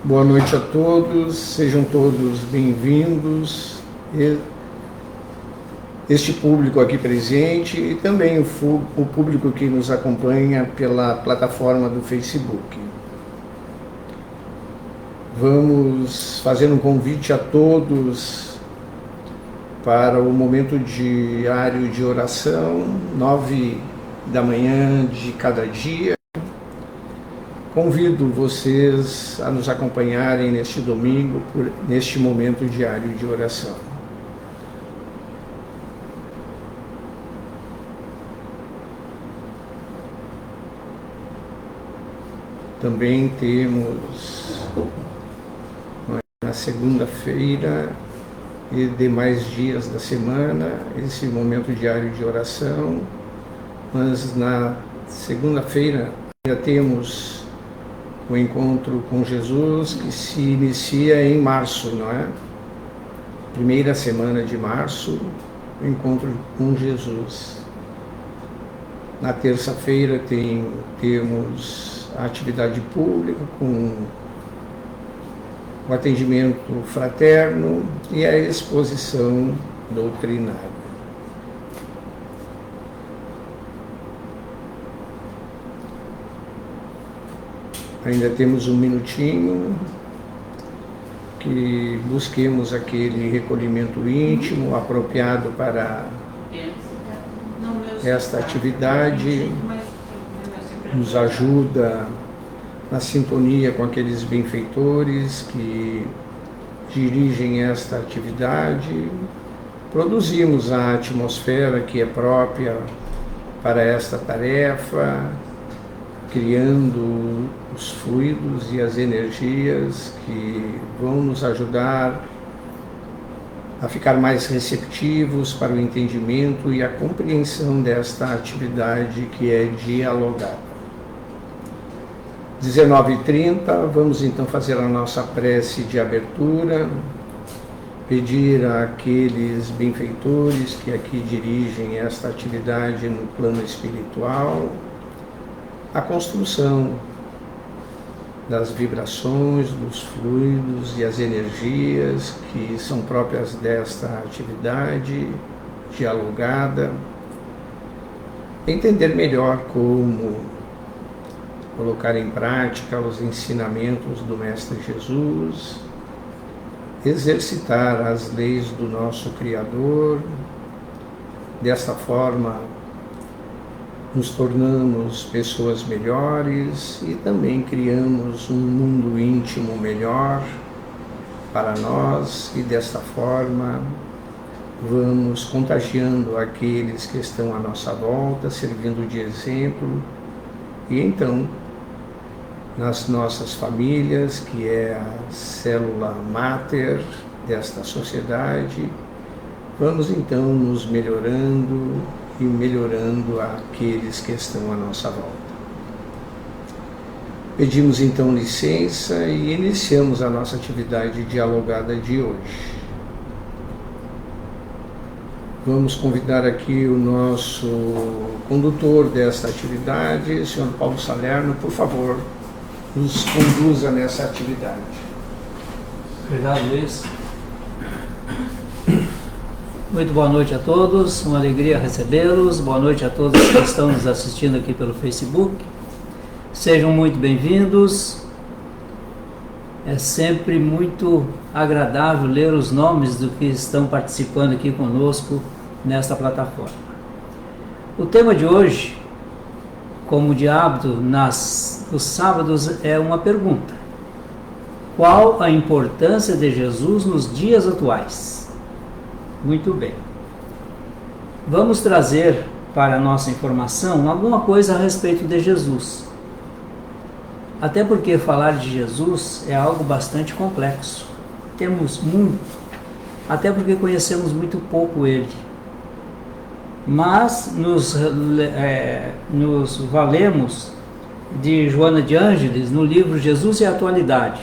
Boa noite a todos, sejam todos bem-vindos. Este público aqui presente e também o público que nos acompanha pela plataforma do Facebook. Vamos fazer um convite a todos para o momento diário de oração, 9 da manhã de cada dia. Convido vocês a nos acompanharem neste domingo, neste momento diário de oração. Também temos na segunda-feira e demais dias da semana esse momento diário de oração, mas na segunda-feira ainda temos o encontro com Jesus, que se inicia em março, não é? Primeira semana de março, o encontro com Jesus. Na terça-feira temos a atividade pública com o atendimento fraterno e a exposição doutrinária. Ainda temos um minutinho que busquemos aquele recolhimento íntimo apropriado para esta atividade, nos ajuda na sintonia com aqueles benfeitores que dirigem esta atividade. Produzimos a atmosfera que é própria para esta tarefa, criando os fluidos e as energias que vão nos ajudar a ficar mais receptivos para o entendimento e a compreensão desta atividade que é dialogada. 19h30, vamos então fazer a nossa prece de abertura, pedir àqueles benfeitores que aqui dirigem esta atividade no plano espiritual, a construção das vibrações, dos fluidos e as energias que são próprias desta atividade dialogada, entender melhor como colocar em prática os ensinamentos do Mestre Jesus, exercitar as leis do nosso Criador. Desta forma, nos tornamos pessoas melhores e também criamos um mundo íntimo melhor para nós, e desta forma vamos contagiando aqueles que estão à nossa volta, servindo de exemplo, e então nas nossas famílias, que é a célula máter desta sociedade, vamos então nos melhorando e melhorando aqueles que estão à nossa volta. Pedimos então licença e iniciamos a nossa atividade dialogada de hoje. Vamos convidar aqui o nosso condutor desta atividade, o Sr. Paulo Salerno, por favor, nos conduza nessa atividade. Obrigado, Luiz. Muito boa noite a todos, uma alegria recebê-los. Boa noite a todos que estão nos assistindo aqui pelo Facebook. Sejam muito bem-vindos. É sempre muito agradável ler os nomes do que estão participando aqui conosco nesta plataforma. O tema de hoje, como de hábito nos sábados, é uma pergunta: qual a importância de Jesus nos dias atuais? Muito bem. Vamos trazer para a nossa informação alguma coisa a respeito de Jesus. Até porque falar de Jesus é algo bastante complexo. Temos muito, até porque conhecemos muito pouco ele. Mas nos valemos de Joana de Ângeles no livro Jesus e a Atualidade,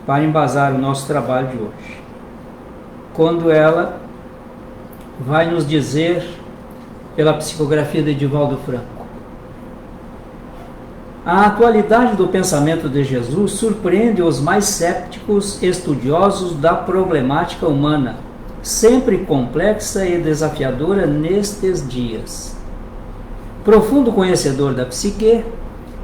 para embasar o nosso trabalho de hoje. Quando ela vai nos dizer, pela psicografia de Divaldo Franco, A atualidade do pensamento de Jesus surpreende os mais cépticos estudiosos da problemática humana, sempre complexa e desafiadora nestes dias. Profundo conhecedor da psique,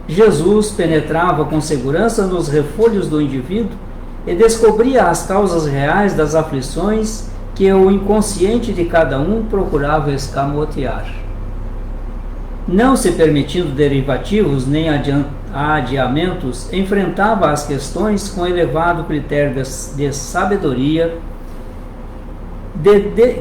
Jesus penetrava com segurança nos refolhos do indivíduo e descobria as causas reais das aflições que o inconsciente de cada um procurava escamotear. Não se permitindo derivativos nem adiamentos, enfrentava as questões com elevado critério de sabedoria,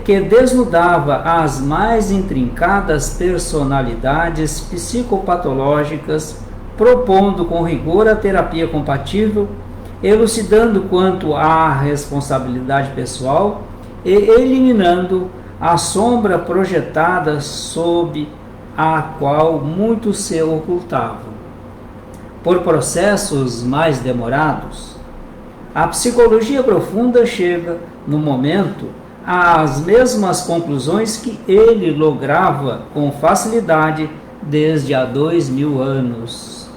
que desnudava as mais intrincadas personalidades psicopatológicas, propondo com rigor a terapia compatível, elucidando quanto à responsabilidade pessoal e eliminando a sombra projetada sob a qual muitos se ocultavam. Por processos mais demorados, a psicologia profunda chega, no momento, às mesmas conclusões que ele lograva com facilidade desde há 2000 anos.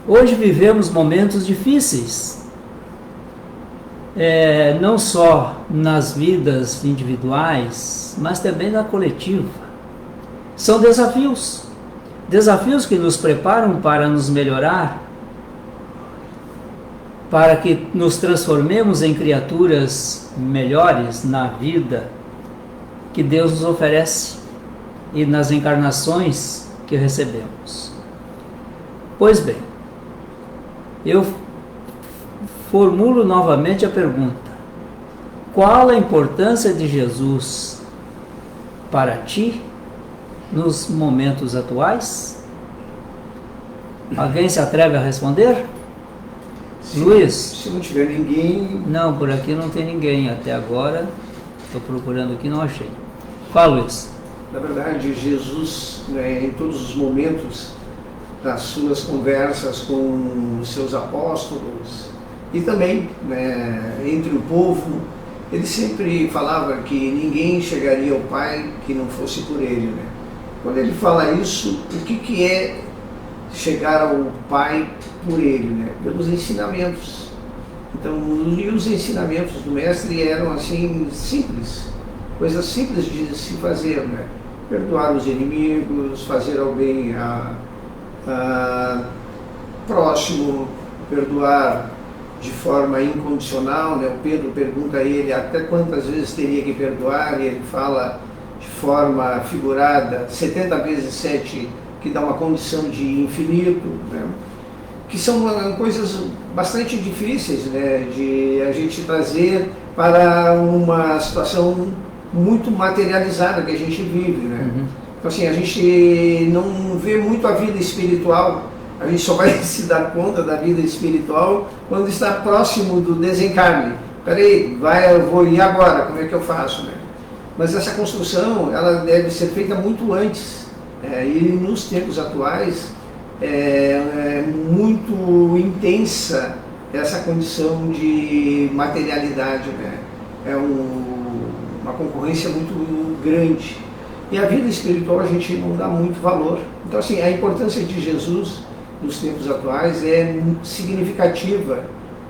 Hoje vivemos momentos difíceis, não só nas vidas individuais, mas também na coletiva. São desafios que nos preparam para nos melhorar, para que nos transformemos em criaturas melhores na vida que Deus nos oferece e nas encarnações que recebemos. Pois bem, eu formulo novamente a pergunta: qual a importância de Jesus para ti nos momentos atuais? Alguém se atreve a responder? Luiz? Se não tiver ninguém... Não, por aqui não tem ninguém até agora. Estou procurando aqui, não achei. Fala, Luiz. Na verdade, Jesus, em todos os momentos das suas conversas com os seus apóstolos e também entre o povo, ele sempre falava que ninguém chegaria ao Pai que não fosse por ele. Quando ele fala isso, o que é chegar ao Pai por ele? Pelos ensinamentos. Então, e os ensinamentos do Mestre eram assim simples, coisas simples de se fazer, perdoar os inimigos, fazer ao bem a próximo, perdoar de forma incondicional. O Pedro pergunta a ele até quantas vezes teria que perdoar, e ele fala de forma figurada, 70 vezes 7, que dá uma condição de infinito, que são coisas bastante difíceis de a gente trazer para uma situação muito materializada que a gente vive. Então, assim, a gente não vê muito a vida espiritual, a gente só vai se dar conta da vida espiritual quando está próximo do desencarne. Peraí, eu vou ir agora, como é que eu faço? Mas essa construção, ela deve ser feita muito antes. E nos tempos atuais é muito intensa essa condição de materialidade, é uma concorrência muito grande, e a vida espiritual a gente não dá muito valor. Então, assim, a importância de Jesus nos tempos atuais é significativa,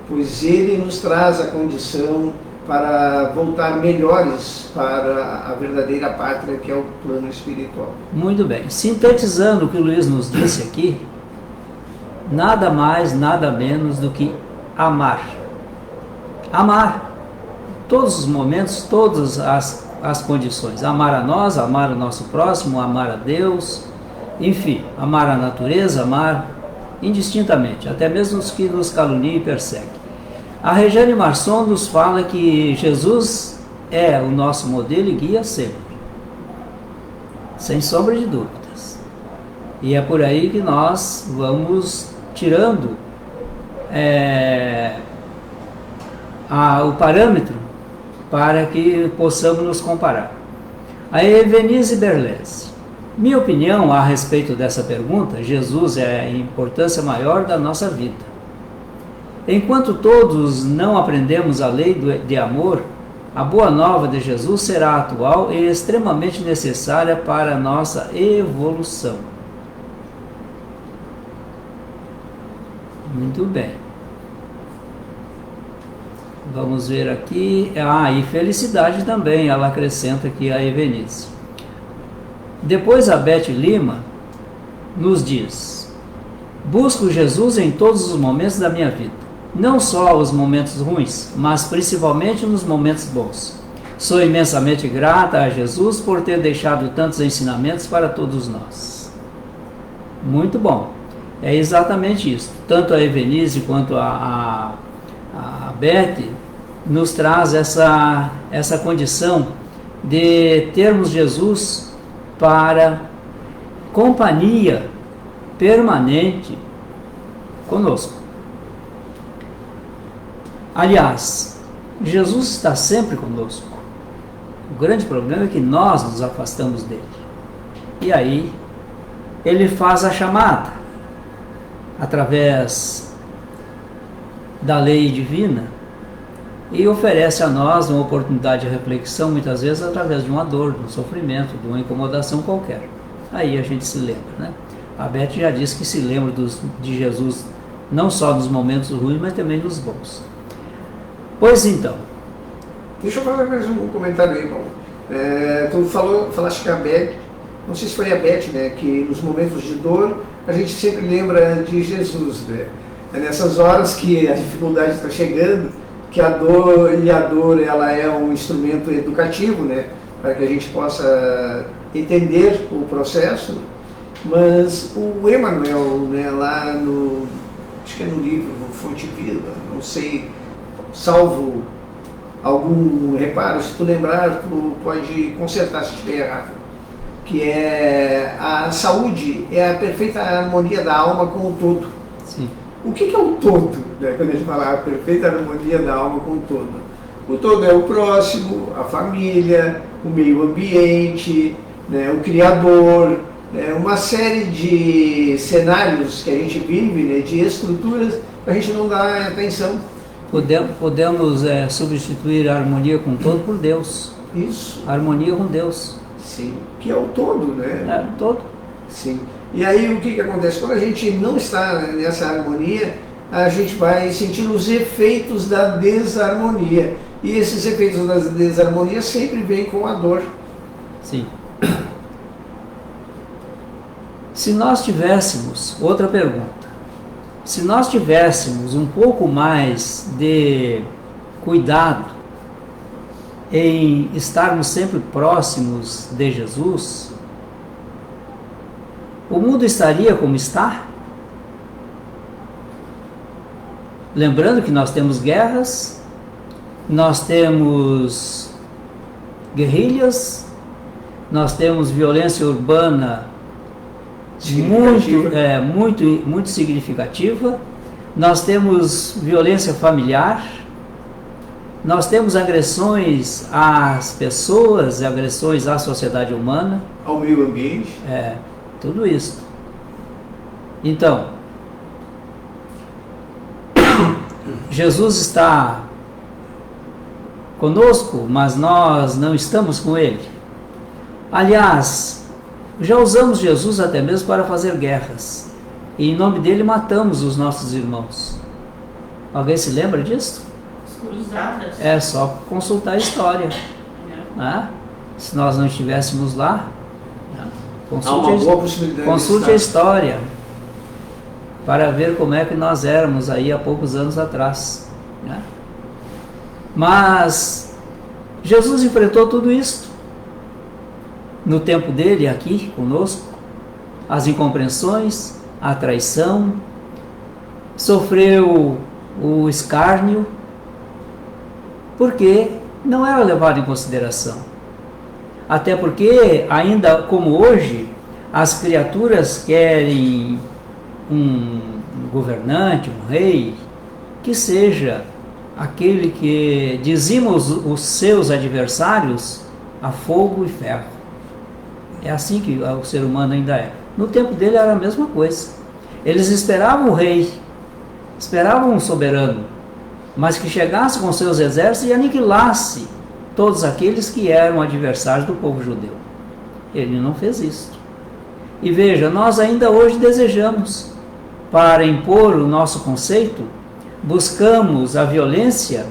pois ele nos traz a condição para voltar melhores para a verdadeira pátria, que é o plano espiritual. Muito bem. Sintetizando o que o Luiz nos disse aqui, nada mais, nada menos do que amar. Amar. Todos os momentos, todas as condições. Amar a nós, amar o nosso próximo, amar a Deus, enfim, amar a natureza, amar indistintamente, até mesmo os que nos caluniam e perseguem. A Regiane Marçom nos fala que Jesus é o nosso modelo e guia sempre, sem sombra de dúvidas. E é por aí que nós vamos tirando o parâmetro para que possamos nos comparar. A Evenise Berlese: minha opinião a respeito dessa pergunta: Jesus é a importância maior da nossa vida. Enquanto todos não aprendemos a lei de amor, A boa nova de Jesus será atual e extremamente necessária para a nossa evolução. Muito bem. Vamos ver aqui. E felicidade também, ela acrescenta aqui a Evenice. Depois a Beth Lima nos diz: busco Jesus em todos os momentos da minha vida. Não só os momentos ruins, mas principalmente nos momentos bons. Sou imensamente grata a Jesus por ter deixado tantos ensinamentos para todos nós. Muito bom. É exatamente isso. Tanto a Evenice quanto a Beth nos traz essa condição de termos Jesus para companhia permanente conosco. Aliás, Jesus está sempre conosco. O grande problema é que nós nos afastamos dele. E aí, ele faz a chamada, através da lei divina, e oferece a nós uma oportunidade de reflexão, muitas vezes através de uma dor, de um sofrimento, de uma incomodação qualquer. Aí a gente se lembra, né? A Beth já disse que se lembra de Jesus não só nos momentos ruins, mas também nos bons. Pois então. Deixa eu fazer mais um comentário aí, Paulo. Tu falaste que a Beth, não sei se foi a Beth, né, que nos momentos de dor a gente sempre lembra de Jesus, né? É nessas horas que a dificuldade está chegando, que a dor ela é um instrumento educativo, né, para que a gente possa entender o processo. Mas o Emmanuel, né, lá no, acho que é no livro Fonte Viva, não sei, salvo algum reparo, se tu lembrar, tu pode consertar se estiver errado, que é a saúde é a perfeita harmonia da alma com o todo. Sim. O que é o todo, né, quando a gente fala a perfeita harmonia da alma com o todo? O todo é o próximo, a família, o meio ambiente, né, o Criador, né, uma série de cenários que a gente vive, né, de estruturas, a gente não dá atenção. Podemos substituir a harmonia com o todo por Deus. Isso. A harmonia com Deus. Sim, que é o todo, né? É, o todo. Sim. E aí o que acontece? Quando a gente não está nessa harmonia, a gente vai sentir os efeitos da desarmonia. E esses efeitos da desarmonia sempre vêm com a dor. Sim. Se nós tivéssemos, outra pergunta, se nós tivéssemos um pouco mais de cuidado em estarmos sempre próximos de Jesus, o mundo estaria como está? Lembrando que nós temos guerras, nós temos guerrilhas, nós temos violência urbana muito significativa, nós temos violência familiar, nós temos agressões às pessoas, agressões à sociedade humana, ao meio ambiente. Tudo isso. Então, Jesus está conosco, mas nós não estamos com Ele. Aliás, já usamos Jesus até mesmo para fazer guerras. E em nome dele matamos os nossos irmãos. Alguém se lembra disso? Cruzadas. É só consultar a história. Né? Se nós não estivéssemos lá, consulte a história para ver como é que nós éramos aí há poucos anos atrás. Né? Mas Jesus enfrentou tudo isso no tempo dele aqui conosco, as incompreensões, a traição, sofreu o escárnio, porque não era levado em consideração. Até porque, ainda como hoje, as criaturas querem um governante, um rei, que seja aquele que dizima os seus adversários a fogo e ferro. É assim que o ser humano ainda é. No tempo dele era a mesma coisa. Eles esperavam o rei, esperavam um soberano, mas que chegasse com seus exércitos e aniquilasse todos aqueles que eram adversários do povo judeu. Ele não fez isso. E veja, nós ainda hoje desejamos, para impor o nosso conceito, buscamos a violência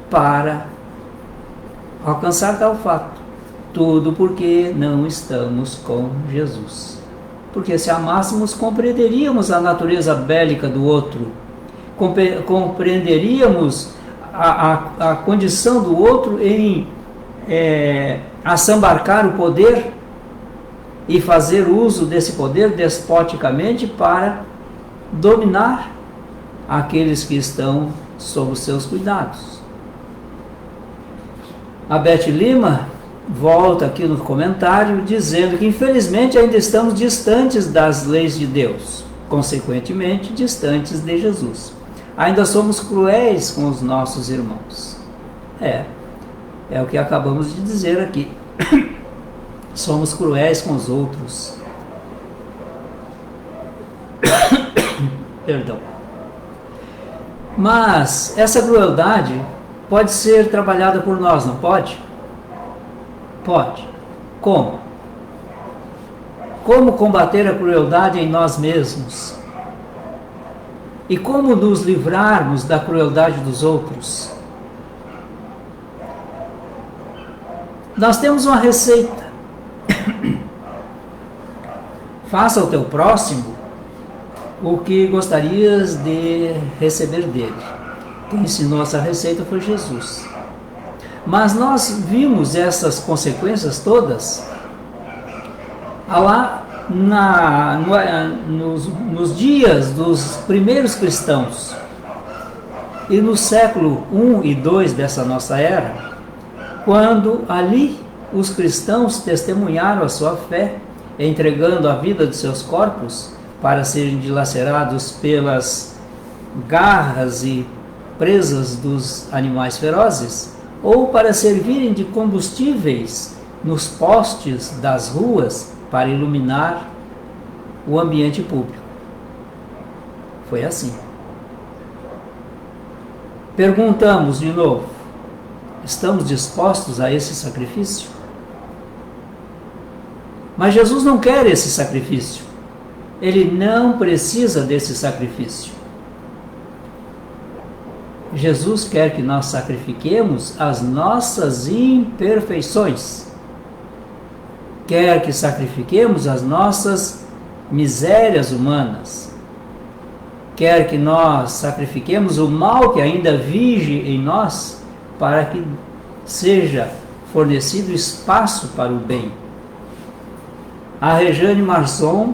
para alcançar tal fato. Tudo porque não estamos com Jesus. Porque se amássemos, compreenderíamos a natureza bélica do outro, compreenderíamos a condição do outro em assambarcar o poder e fazer uso desse poder despoticamente para dominar aqueles que estão sob os seus cuidados. A Beth Lima volta aqui no comentário dizendo que infelizmente ainda estamos distantes das leis de Deus, consequentemente distantes de Jesus. Ainda somos cruéis com os nossos irmãos. É o que acabamos de dizer aqui. Somos cruéis com os outros. Perdão. Mas essa crueldade pode ser trabalhada por nós, não pode? Pode. Como? Como combater a crueldade em nós mesmos? E como nos livrarmos da crueldade dos outros? Nós temos uma receita. Faça ao teu próximo o que gostarias de receber dele. Quem ensinou essa receita foi Jesus. Mas nós vimos essas consequências todas lá nos dias dos primeiros cristãos e no século I e II dessa nossa era, quando ali os cristãos testemunharam a sua fé, entregando a vida de seus corpos para serem dilacerados pelas garras e presas dos animais ferozes, ou para servirem de combustíveis nos postes das ruas para iluminar o ambiente público. Foi assim. Perguntamos de novo: estamos dispostos a esse sacrifício? Mas Jesus não quer esse sacrifício. Ele não precisa desse sacrifício. Jesus quer que nós sacrifiquemos as nossas imperfeições. Quer que sacrifiquemos as nossas misérias humanas. Quer que nós sacrifiquemos o mal que ainda vige em nós, para que seja fornecido espaço para o bem. A Rejane Marçom,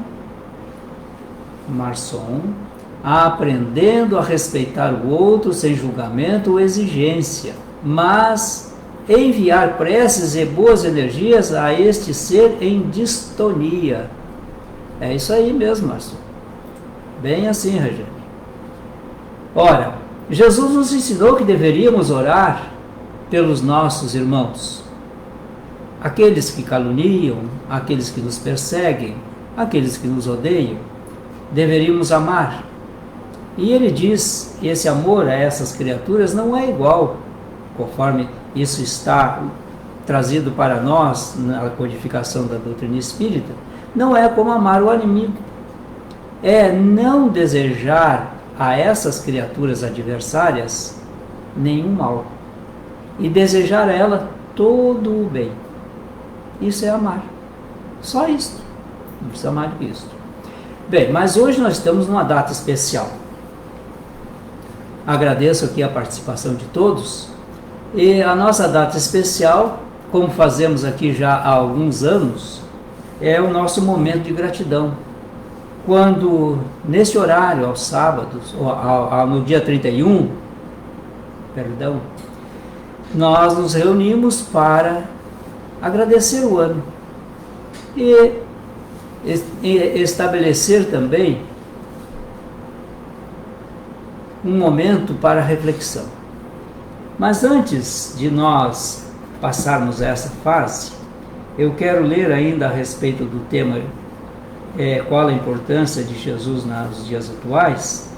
aprendendo a respeitar o outro sem julgamento ou exigência, mas enviar preces e boas energias a este ser em distonia. É isso aí mesmo, Marçom. Bem assim, Rejane. Ora, Jesus nos ensinou que deveríamos orar pelos nossos irmãos, aqueles que caluniam, aqueles que nos perseguem, aqueles que nos odeiam. Deveríamos amar. E ele diz que esse amor a essas criaturas não é igual, conforme isso está trazido para nós na codificação da doutrina espírita, não é como amar o inimigo. É não desejar a essas criaturas adversárias nenhum mal e desejar a ela todo o bem. Isso é amar. Só isso. Não precisa mais do que isso. Bem, mas hoje nós estamos numa data especial. Agradeço aqui a participação de todos. E a nossa data especial, como fazemos aqui já há alguns anos, é o nosso momento de gratidão. Quando, nesse horário, aos sábados, ou no dia 31, nós nos reunimos para agradecer o ano e estabelecer também um momento para reflexão. Mas antes de nós passarmos a essa fase, eu quero ler ainda a respeito do tema qual a importância de Jesus nos dias atuais,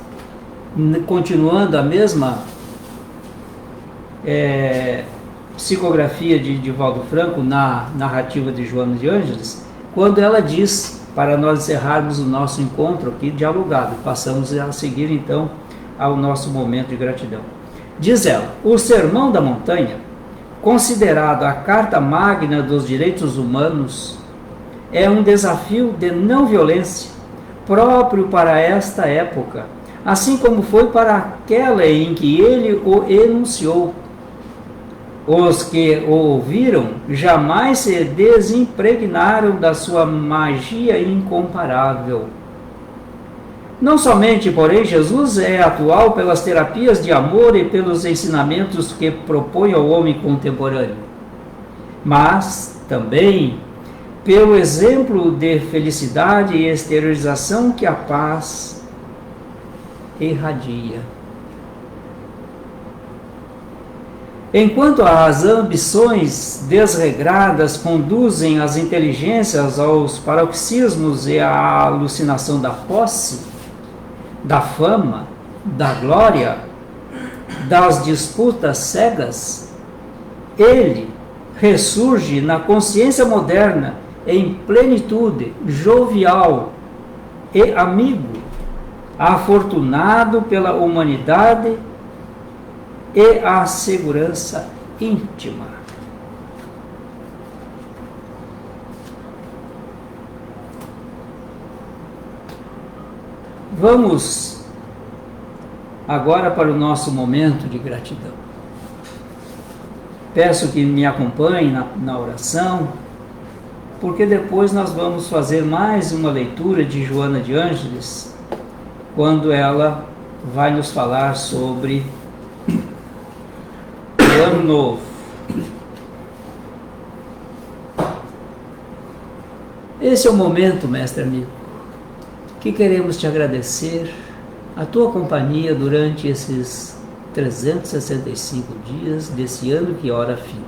continuando a mesma psicografia de Divaldo Franco, na narrativa de Joana de Ângeles, quando ela diz, para nós encerrarmos o nosso encontro aqui dialogado, passamos a seguir então ao nosso momento de gratidão. Diz ela: o Sermão da Montanha, considerado a carta magna dos direitos humanos, é um desafio de não violência, próprio para esta época, assim como foi para aquela em que ele o enunciou. Os que o ouviram jamais se desimpregnaram da sua magia incomparável. Não somente, porém, Jesus é atual pelas terapias de amor e pelos ensinamentos que propõe ao homem contemporâneo, mas também pelo exemplo de felicidade e exteriorização que a paz irradia. Enquanto as ambições desregradas conduzem as inteligências aos paroxismos e à alucinação da posse, da fama, da glória, das disputas cegas, ele ressurge na consciência moderna em plenitude, jovial e amigo, afortunado pela humanidade e a segurança íntima. Vamos agora para o nosso momento de gratidão. Peço que me acompanhem na oração, porque depois nós vamos fazer mais uma leitura de Joana de Ângeles, quando ela vai nos falar sobre o Ano Novo. Esse é o momento, mestre amigo, que queremos te agradecer a tua companhia durante esses 365 dias desse ano que ora finda.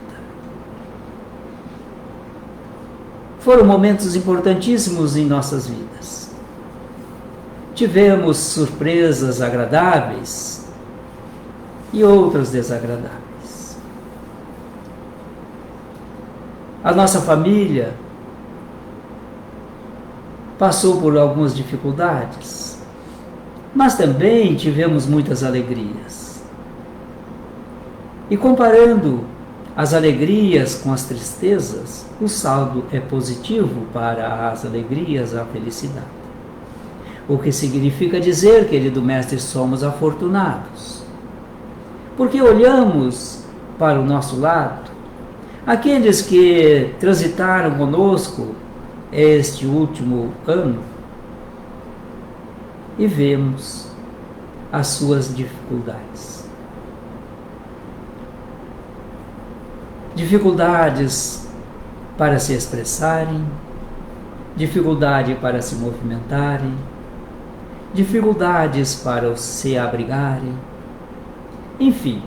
Foram momentos importantíssimos em nossas vidas. Tivemos surpresas agradáveis e outras desagradáveis. A nossa família passou por algumas dificuldades, mas também tivemos muitas alegrias. E comparando as alegrias com as tristezas, o saldo é positivo para as alegrias, a felicidade. O que significa dizer, querido mestre, somos afortunados. Porque olhamos para o nosso lado, aqueles que transitaram conosco este último ano, e vemos as suas dificuldades. Dificuldades para se expressarem, dificuldade para se movimentarem, dificuldades para se abrigarem. Enfim,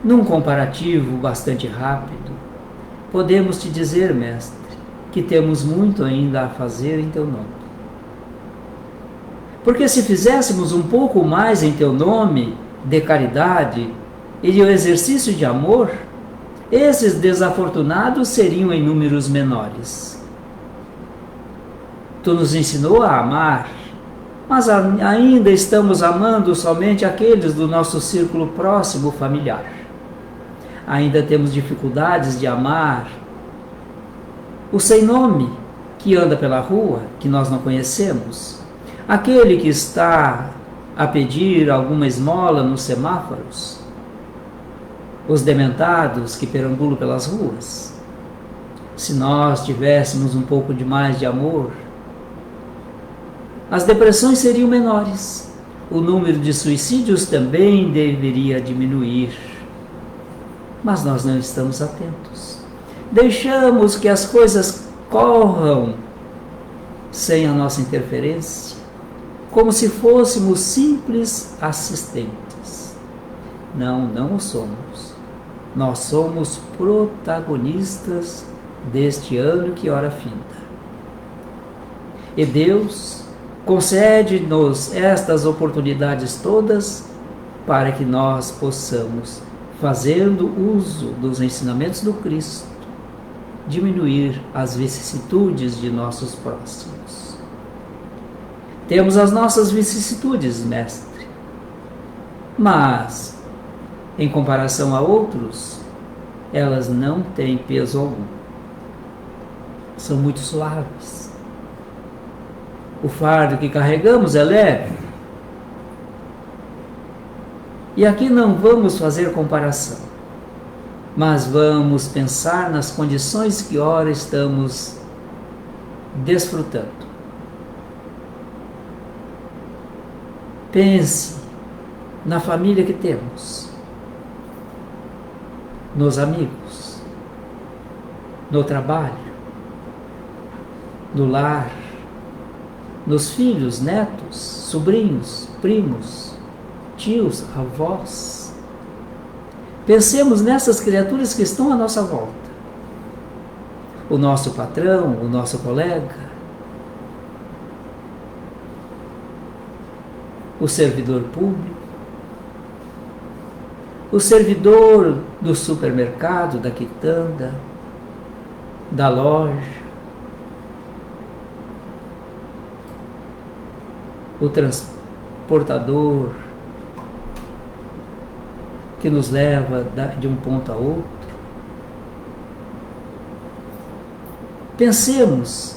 num comparativo bastante rápido, podemos te dizer, mestre, que temos muito ainda a fazer em teu nome. Porque se fizéssemos um pouco mais em teu nome de caridade e de exercício de amor, esses desafortunados seriam em números menores. Tu nos ensinou a amar, mas ainda estamos amando somente aqueles do nosso círculo próximo familiar. Ainda temos dificuldades de amar o sem nome que anda pela rua, que nós não conhecemos, aquele que está a pedir alguma esmola nos semáforos, os dementados que perambulam pelas ruas. Se nós tivéssemos um pouco de mais de amor, as depressões seriam menores, o número de suicídios também deveria diminuir. Mas nós não estamos atentos. Deixamos que as coisas corram sem a nossa interferência, como se fôssemos simples assistentes. Não, não o somos. Nós somos protagonistas deste ano que ora finda. E Deus concede-nos estas oportunidades todas para que nós possamos fazendo uso dos ensinamentos do Cristo, diminuir as vicissitudes de nossos próximos. Temos as nossas vicissitudes, mestre, mas, em comparação a outros, elas não têm peso algum. São muito suaves. O fardo que carregamos é leve. E aqui não vamos fazer comparação, mas vamos pensar nas condições que ora estamos desfrutando. Pense na família que temos, nos amigos, no trabalho, no lar, nos filhos, netos, sobrinhos, primos, tios, avós. Pensemos nessas criaturas que estão à nossa volta. O nosso patrão, o nosso colega, o servidor público, o servidor do supermercado, da quitanda, da loja, o transportador que nos leva de um ponto a outro. Pensemos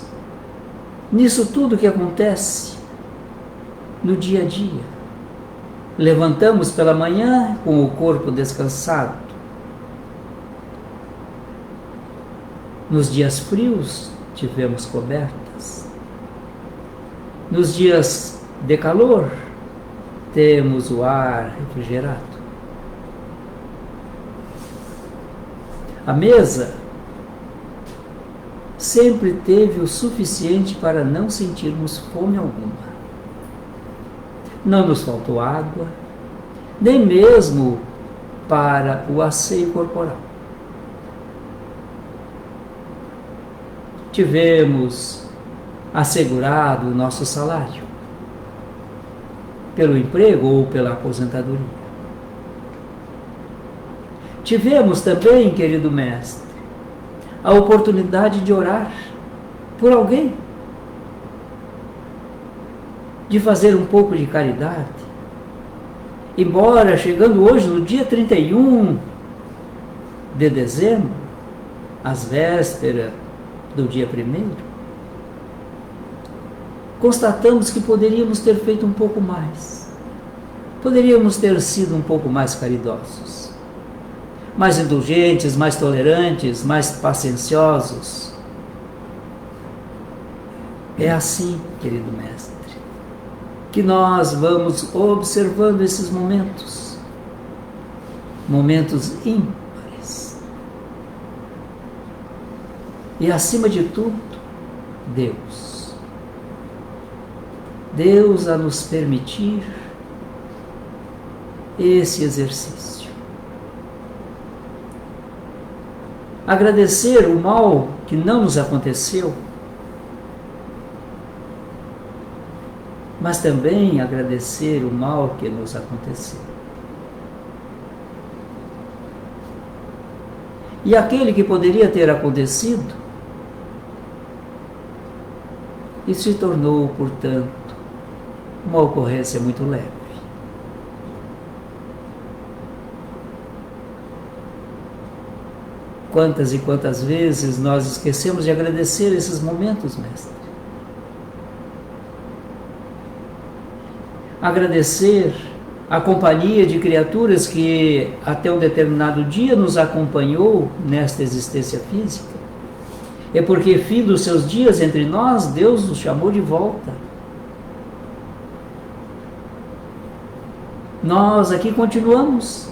nisso tudo que acontece no dia a dia. Levantamos pela manhã com o corpo descansado. Nos dias frios tivemos cobertas. Nos dias de calor temos o ar refrigerado. A mesa sempre teve o suficiente para não sentirmos fome alguma. Não nos faltou água, nem mesmo para o asseio corporal. Tivemos assegurado o nosso salário, pelo emprego ou pela aposentadoria. Tivemos também, querido mestre, a oportunidade de orar por alguém, de fazer um pouco de caridade. Embora chegando hoje no dia 31 de dezembro, às vésperas do dia 1º, constatamos que poderíamos ter feito um pouco mais. Poderíamos ter sido um pouco mais caridosos, mais indulgentes, mais tolerantes, mais pacienciosos. É assim, querido mestre, que nós vamos observando esses momentos ímpares. E acima de tudo, Deus a nos permitir esse exercício. Agradecer o mal que não nos aconteceu, mas também agradecer o mal que nos aconteceu. E aquele que poderia ter acontecido e se tornou, portanto, uma ocorrência muito leve. Quantas e quantas vezes nós esquecemos de agradecer esses momentos, mestre? Agradecer a companhia de criaturas que até um determinado dia nos acompanhou nesta existência física. É porque, fim dos seus dias entre nós, Deus nos chamou de volta. Nós aqui continuamos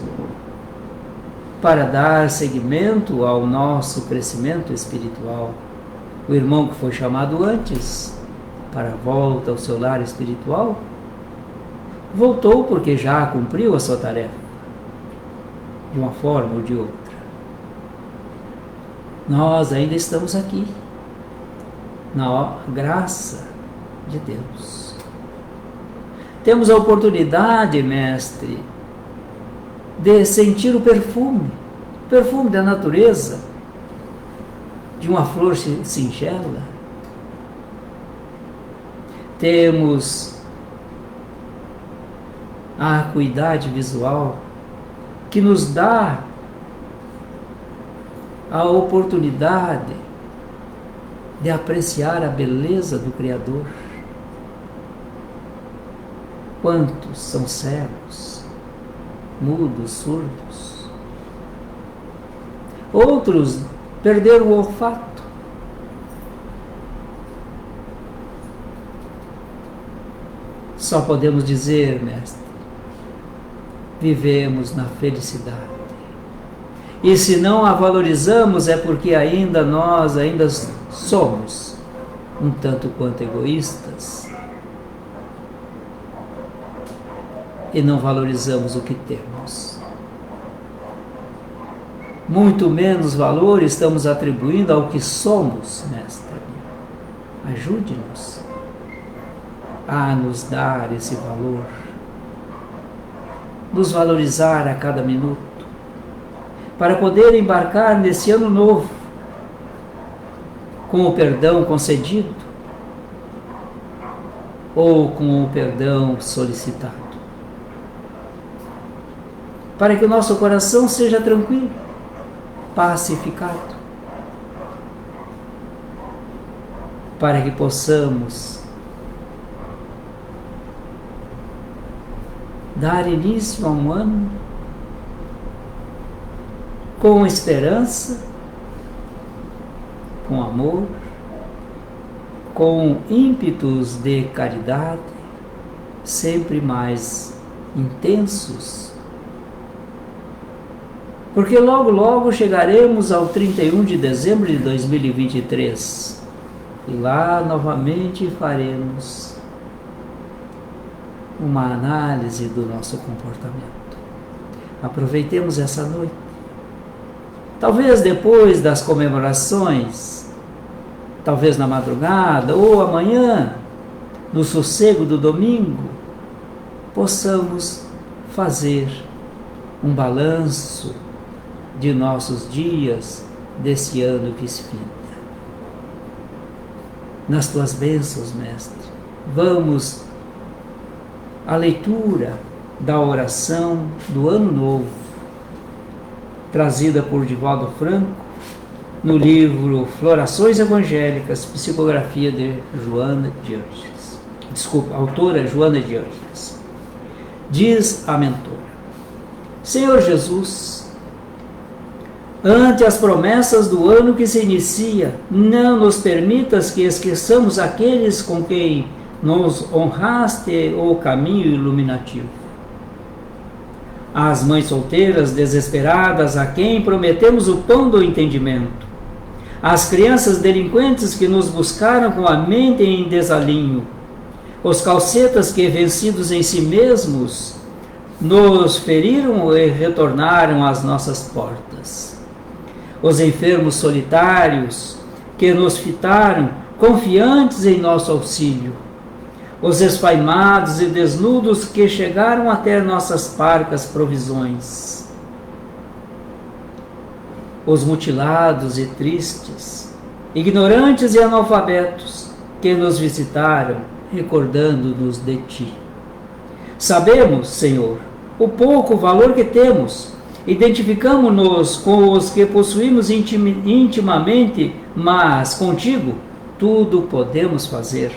para dar seguimento ao nosso crescimento espiritual. O irmão que foi chamado antes para a volta ao seu lar espiritual voltou porque já cumpriu a sua tarefa, de uma forma ou de outra. Nós ainda estamos aqui, na graça de Deus. Temos a oportunidade, mestre, de sentir o perfume da natureza, de uma flor singela. Temos a acuidade visual que nos dá a oportunidade de apreciar a beleza do Criador. Quantos são cegos, mudos, surdos? Outros perderam o olfato. Só podemos dizer, mestre, vivemos na felicidade. E se não a valorizamos é porque nós somos um tanto quanto egoístas e não valorizamos o que temos. Muito menos valor estamos atribuindo ao que somos, mestre. Ajude-nos a nos dar esse valor, nos valorizar a cada minuto, para poder embarcar nesse ano novo com o perdão concedido ou com o perdão solicitado, para que o nosso coração seja tranquilo, pacificado, para que possamos dar início a um ano com esperança, com amor, com ímpetos de caridade, sempre mais intensos, porque logo, logo chegaremos ao 31 de dezembro de 2023 e lá novamente faremos uma análise do nosso comportamento. Aproveitemos essa noite. Talvez depois das comemorações, talvez na madrugada ou amanhã, no sossego do domingo, possamos fazer um balanço de nossos dias desse ano que se finda. Nas tuas bênçãos, mestre, vamos à leitura da oração do Ano Novo, trazida por Divaldo Franco, no livro Florações Evangélicas, psicografia de Joana de Ângeles. Autora Joana de Ângeles. Diz a mentora: Senhor Jesus, ante as promessas do ano que se inicia, não nos permitas que esqueçamos aqueles com quem nos honraste o caminho iluminativo. Às mães solteiras desesperadas, a quem prometemos o pão do entendimento. Às crianças delinquentes que nos buscaram com a mente em desalinho. Os calcetas que, vencidos em si mesmos, nos feriram e retornaram às nossas portas. Os enfermos solitários que nos fitaram, confiantes em nosso auxílio. Os esfaimados e desnudos que chegaram até nossas parcas provisões. Os mutilados e tristes, ignorantes e analfabetos, que nos visitaram, recordando-nos de Ti. Sabemos, Senhor, o pouco valor que temos, identificamo-nos com os que possuímos intimamente, mas contigo tudo podemos fazer.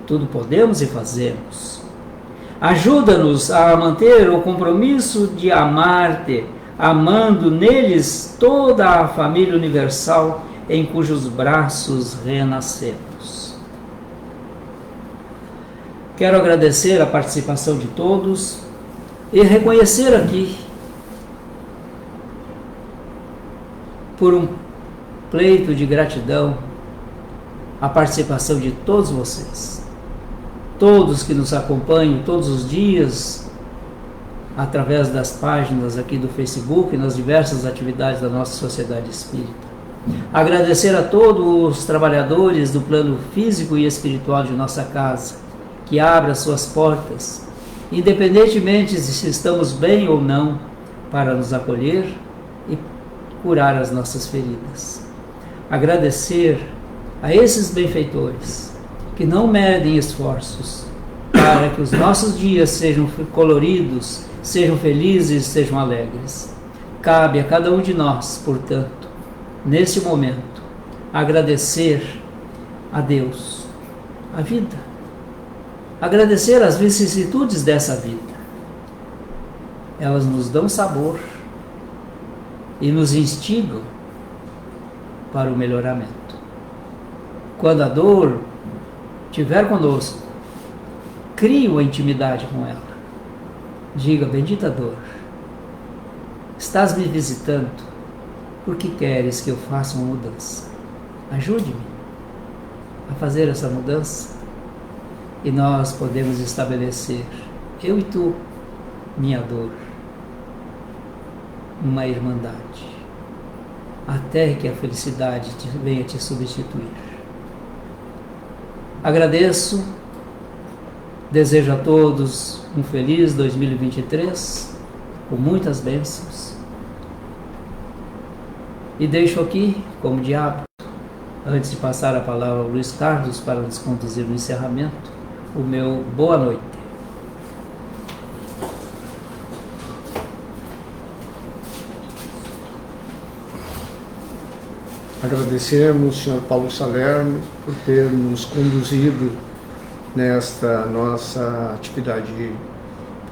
Tudo podemos e fazemos. Ajuda-nos a manter o compromisso de amar-te, amando neles toda a família universal em cujos braços renascemos. Quero agradecer a participação de todos e reconhecer aqui, por um pleito de gratidão, a participação de todos vocês. Todos que nos acompanham todos os dias, através das páginas aqui do Facebook, nas diversas atividades da nossa sociedade espírita. Agradecer a todos os trabalhadores do plano físico e espiritual de nossa casa, que abrem as suas portas independentemente de se estamos bem ou não, para nos acolher e curar as nossas feridas. Agradecer a esses benfeitores que não medem esforços para que os nossos dias sejam coloridos, sejam felizes, sejam alegres. Cabe a cada um de nós, portanto, nesse momento, agradecer a Deus, a vida, agradecer as vicissitudes dessa vida. Elas nos dão sabor e nos instigam para o melhoramento. Quando a dor estiver conosco, crie uma intimidade com ela. Diga: bendita dor, estás me visitando porque queres que eu faça uma mudança. Ajude-me a fazer essa mudança e nós podemos estabelecer, eu e tu, minha dor, uma irmandade, até que a felicidade venha te substituir. Agradeço, desejo a todos um feliz 2023, com muitas bênçãos, e deixo aqui, como de hábito, antes de passar a palavra ao Luiz Carlos para nos conduzir no encerramento, o meu boa noite. Agradecemos, Sr. Paulo Salerno, por ter nos conduzido nesta nossa atividade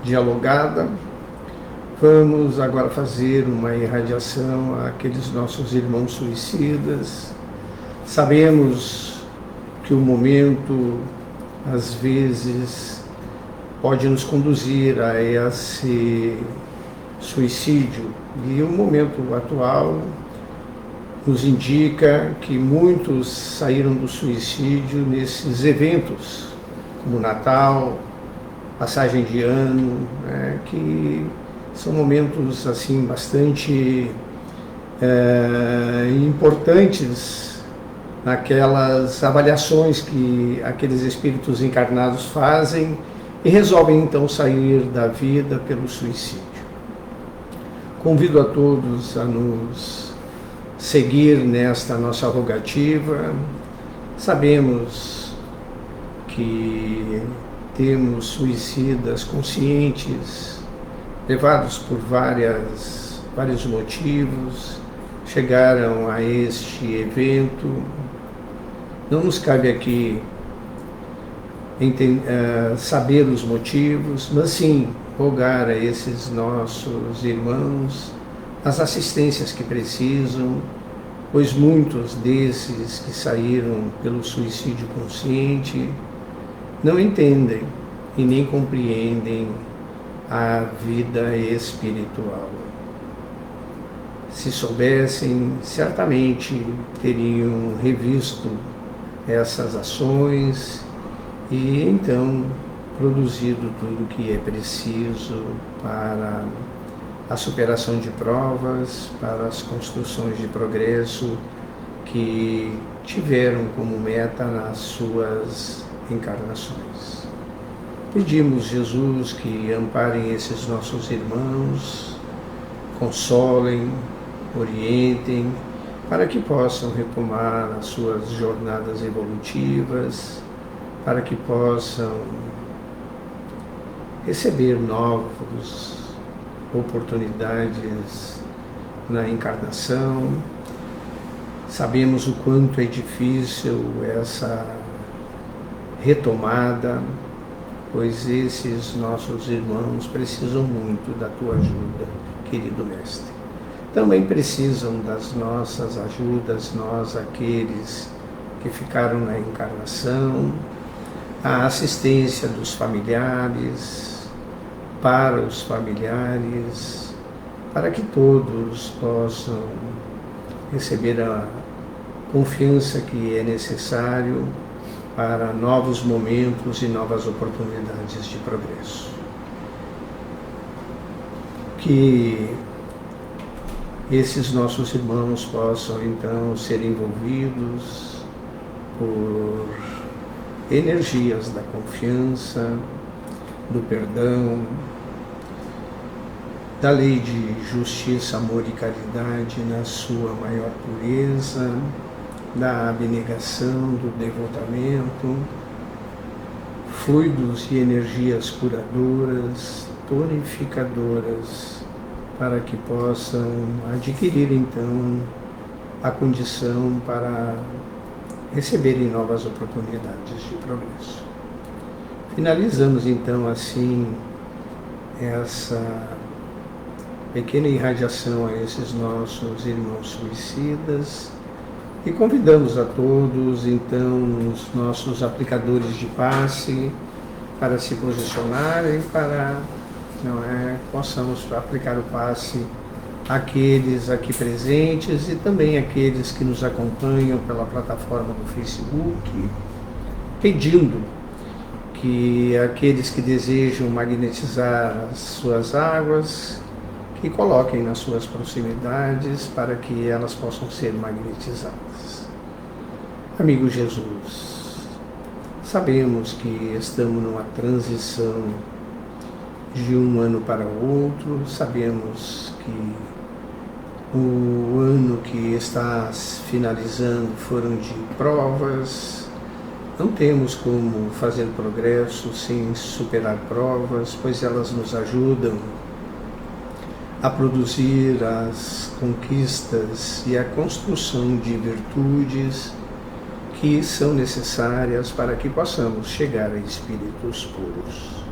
dialogada. Vamos agora fazer uma irradiação àqueles nossos irmãos suicidas. Sabemos que o momento, às vezes, pode nos conduzir a esse suicídio. E o momento atual nos indica que muitos saíram do suicídio nesses eventos, como Natal, passagem de ano, né, que são momentos assim bastante importantes naquelas avaliações que aqueles espíritos encarnados fazem e resolvem então sair da vida pelo suicídio. Convido a todos a nos seguir nesta nossa rogativa. Sabemos que temos suicidas conscientes, levados por vários motivos, chegaram a este evento. Não nos cabe aqui saber os motivos, mas sim rogar a esses nossos irmãos as assistências que precisam, pois muitos desses que saíram pelo suicídio consciente não entendem e nem compreendem a vida espiritual. Se soubessem, certamente teriam revisto essas ações e então produzido tudo o que é preciso para a superação de provas, para as construções de progresso que tiveram como meta nas suas encarnações. Pedimos, Jesus, que amparem esses nossos irmãos, consolem, orientem, para que possam retomar as suas jornadas evolutivas, para que possam receber novas oportunidades na encarnação. Sabemos o quanto é difícil essa retomada, pois esses nossos irmãos precisam muito da tua ajuda, querido Mestre. Também precisam das nossas ajudas, nós, aqueles que ficaram na encarnação, a assistência dos familiares, para os familiares, para que todos possam receber a confiança que é necessário para novos momentos e novas oportunidades de progresso. Que esses nossos irmãos possam então ser envolvidos por energias da confiança, do perdão, da lei de justiça, amor e caridade na sua maior pureza, da abnegação, do devotamento, fluidos e energias curadoras, tonificadoras, para que possam adquirir então a condição para receberem novas oportunidades de progresso. Finalizamos então assim essa pequena irradiação a esses nossos irmãos suicidas e convidamos a todos então os nossos aplicadores de passe para se posicionarem, para possamos aplicar o passe àqueles aqui presentes e também àqueles que nos acompanham pela plataforma do Facebook, pedindo que aqueles que desejam magnetizar as suas águas, que coloquem nas suas proximidades para que elas possam ser magnetizadas. Amigo Jesus, sabemos que estamos numa transição de um ano para o outro, sabemos que o ano que está finalizando foram de provas. Não temos como fazer progresso sem superar provas, pois elas nos ajudam a produzir as conquistas e a construção de virtudes que são necessárias para que possamos chegar a espíritos puros.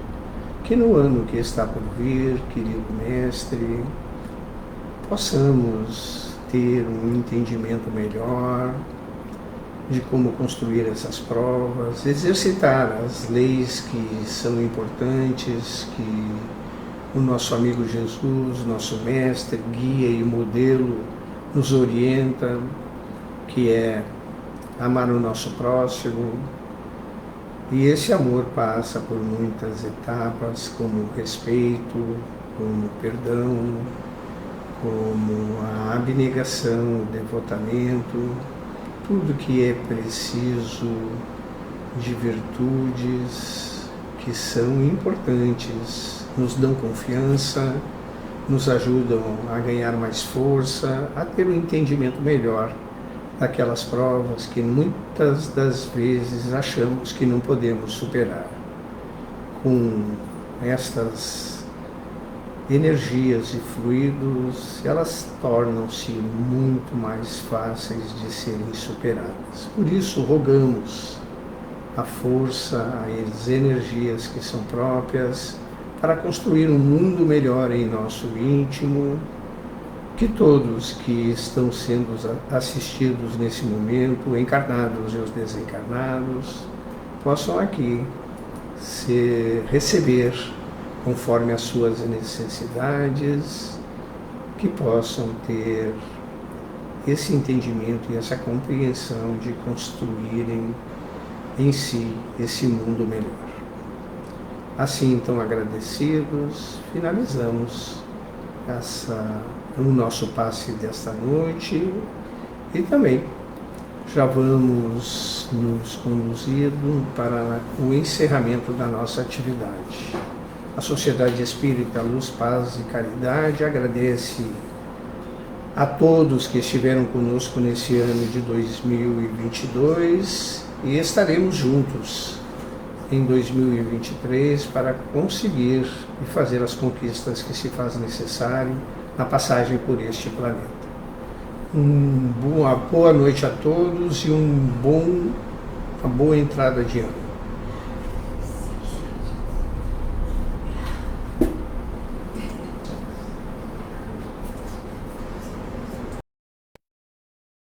Que no ano que está por vir, querido Mestre, possamos ter um entendimento melhor de como construir essas provas, exercitar as leis que são importantes, que o nosso amigo Jesus, nosso mestre, guia e modelo, nos orienta, que é amar o nosso próximo. E esse amor passa por muitas etapas, como o respeito, como o perdão, como a abnegação, o devotamento, tudo que é preciso de virtudes que são importantes, nos dão confiança, nos ajudam a ganhar mais força, a ter um entendimento melhor daquelas provas que muitas das vezes achamos que não podemos superar. Com estas energias e fluidos, elas tornam-se muito mais fáceis de serem superadas. Por isso, rogamos a força, as energias que são próprias, para construir um mundo melhor em nosso íntimo, que todos que estão sendo assistidos nesse momento, encarnados e os desencarnados, possam aqui receber conforme as suas necessidades, que possam ter esse entendimento e essa compreensão de construírem em si esse mundo melhor. Assim, então, agradecidos, finalizamos o nosso passe desta noite e também já vamos nos conduzindo para o encerramento da nossa atividade. A Sociedade Espírita Luz, Paz e Caridade agradece a todos que estiveram conosco nesse ano de 2022 e estaremos juntos em 2023 para conseguir e fazer as conquistas que se faz necessário na passagem por este planeta. Uma boa noite a todos e uma boa entrada de ano.